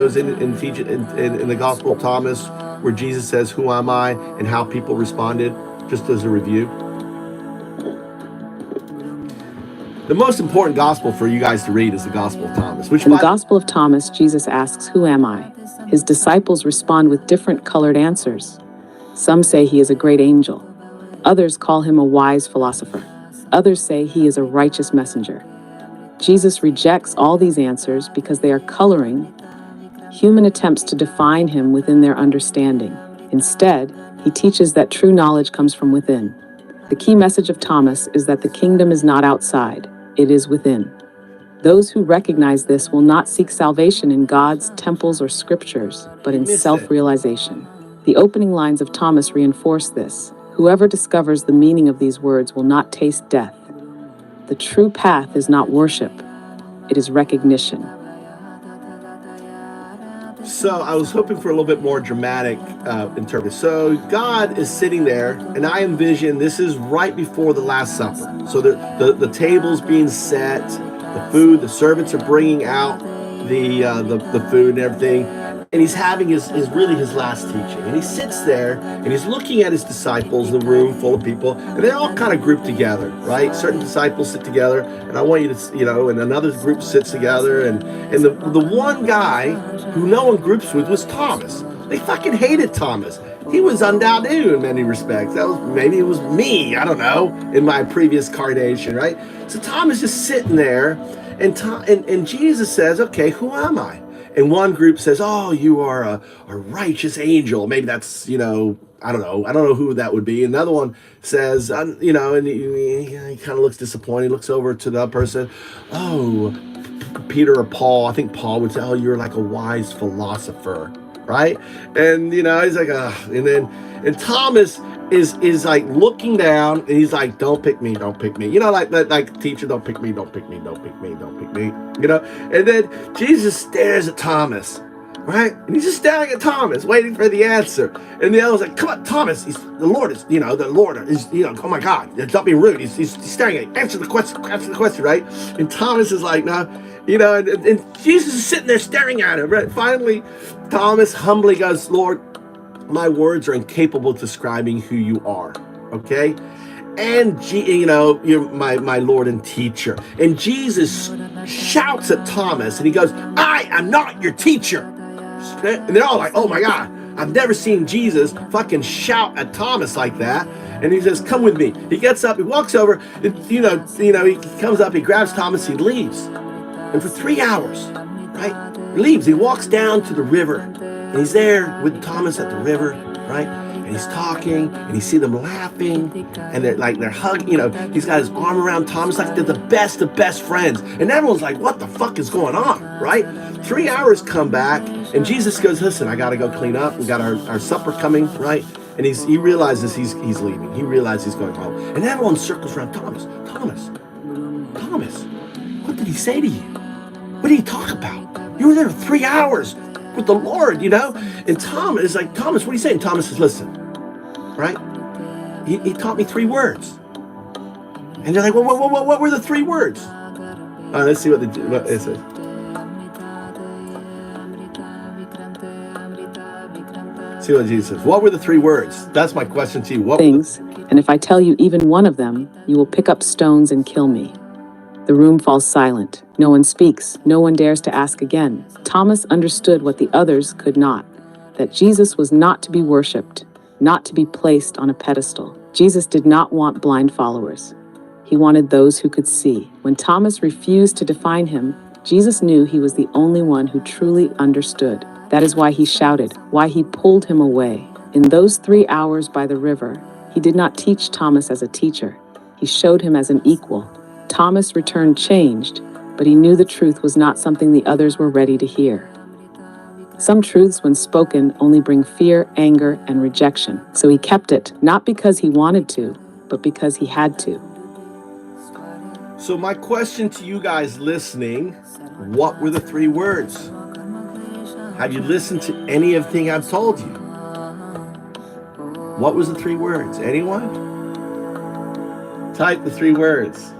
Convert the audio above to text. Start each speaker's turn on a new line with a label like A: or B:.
A: in the Gospel of Thomas, where Jesus says, "Who am I?" and how people responded, just as a review. The most important gospel for you guys to read is the Gospel of Thomas.
B: In the Gospel of Thomas, Jesus asks, "Who am I?" His disciples respond with different colored answers. Some say he is a great angel. Others call him a wise philosopher. Others say he is a righteous messenger. Jesus rejects all these answers because they are coloring human attempts to define him within their understanding. Instead, he teaches that true knowledge comes from within. The key message of Thomas is that the kingdom is not outside, it is within. Those who recognize this will not seek salvation in God's temples or scriptures, but in self-realization. The opening lines of Thomas reinforce this. Whoever discovers the meaning of these words will not taste death. The true path is not worship, it is recognition.
A: So I was hoping for a little bit more dramatic interpretation. So God is sitting there, and I envision this is right before the Last Supper. So the table's being set, the food, the servants are bringing out the food and everything, and he's having his last teaching. And he sits there, and he's looking at his disciples, the room full of people, and they're all kind of grouped together, right? Certain disciples sit together, and I want you to, and another group sits together, and the one guy who no one groups with was Thomas. They fucking hated Thomas. He was UnDaoDu in many respects. Maybe it was me, I don't know, in my previous incarnation, right? So Thomas is sitting there, and Jesus says, "Okay, who am I?" And one group says, "Oh, you are a righteous angel." Maybe that's, I don't know who that would be. Another one says, and he kind of looks disappointed, looks over to the other person. "Oh, Peter or Paul," I think Paul would say, "Oh, you're like a wise philosopher," right? And, he's like, and Thomas is like looking down, and he's like, "Don't pick me, don't pick me." Like teacher, "Don't pick me, don't pick me, don't pick me, don't pick me." And then Jesus stares at Thomas, right? And he's just staring at Thomas, waiting for the answer. And the other's like, "Come on, Thomas, the Lord is, oh my God, don't be rude. He's staring at you. Answer the question, right?" And Thomas is like, "No," and Jesus is sitting there staring at him, right? Finally, Thomas humbly goes, "Lord, my words are incapable of describing who you are, okay? And, you're my Lord and teacher." And Jesus shouts at Thomas, and he goes, "I am not your teacher." And they're all like, "Oh my God, I've never seen Jesus fucking shout at Thomas like that." And he says, "Come with me." He gets up, he walks over, and, he comes up, he grabs Thomas, he leaves. And for 3 hours, right, he leaves. He walks down to the river, and he's there with Thomas at the river, right? And he's talking, and you see them laughing, and they're hugging. He's got his arm around Thomas like they're the best of best friends. And everyone's like, "What the fuck is going on?" Right? 3 hours come back, and Jesus goes, "Listen, I got to go clean up. We got our supper coming," right? And he realizes he's leaving. He realizes he's going home. And everyone circles around Thomas. Thomas, what did he say to you? What did he talk about? You were there 3 hours with the Lord, And Thomas is like, "Thomas, what are you saying?" Thomas says, "Listen, right? He taught me 3 words." And they're like, "Well, what were the 3 words?" Let's see what it says. See what Jesus says. What were the 3 words? That's my question to you.
B: Things, and if I tell you even one of them, you will pick up stones and kill me. The room falls silent. No one speaks. No one dares to ask again. Thomas understood what the others could not, that Jesus was not to be worshipped, not to be placed on a pedestal. Jesus did not want blind followers. He wanted those who could see. When Thomas refused to define him, Jesus knew he was the only one who truly understood. That is why he shouted, why he pulled him away. In those 3 hours by the river, he did not teach Thomas as a teacher. He showed him as an equal. Thomas returned changed, but he knew the truth was not something the others were ready to hear. Some truths, when spoken, only bring fear, anger, and rejection. So he kept it, not because he wanted to, but because he had to.
A: So my question to you guys listening, what were the 3 words? Have you listened to anything I've told you? What was the 3 words? Anyone? Type the 3 words.